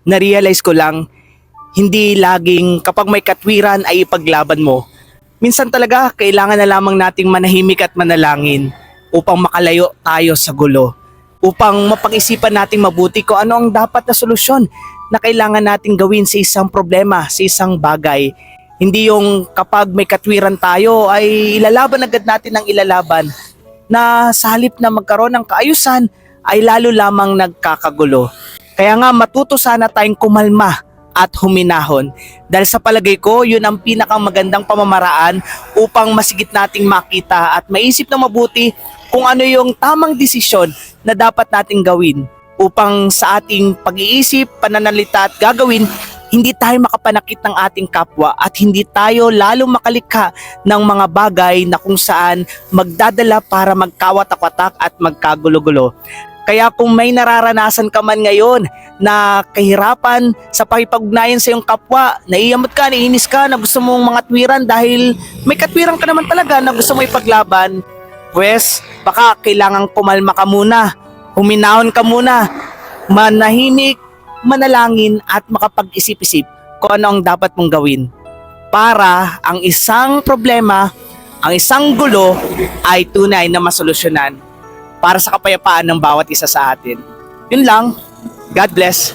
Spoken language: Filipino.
na-realize ko lang, hindi laging kapag may katwiran ay ipaglaban mo. Minsan talaga kailangan na lamang nating manahimik at manalangin upang makalayo tayo sa gulo. Upang mapag-isipan nating mabuti kung ano ang dapat na solusyon na kailangan nating gawin sa isang problema, sa isang bagay. Hindi yung kapag may katwiran tayo ay ilalaban agad natin ang ilalaban na sa halip na magkaroon ng kaayusan ay lalo lamang nagkakagulo. Kaya nga matuto sana tayong kumalma at huminahon. Dahil sa palagay ko, yun ang pinakamagandang pamamaraan upang masigit nating makita at maisip na mabuti kung ano yung tamang desisyon na dapat nating gawin upang sa ating pag-iisip, pananalita at gagawin, hindi tayo makapanakit ng ating kapwa at hindi tayo lalo makalikha ng mga bagay na kung saan magdadala para magkawatak-watak at magkagulo-gulo. Kaya kung may nararanasan ka man ngayon na kahirapan sa pakipag-ugnayan sa iyong kapwa, naiiyamot ka, naiinis ka, na gusto mong mga twiran dahil may katwiran ka naman talaga na gusto mo ipaglaban, pues baka kailangang pumalma ka muna, huminahon ka muna, manahimik, manalangin at makapag-isip-isip kung ano ang dapat mong gawin para ang isang problema, ang isang gulo ay tunay na masolusyonan para sa kapayapaan ng bawat isa sa atin. Yun lang. God bless.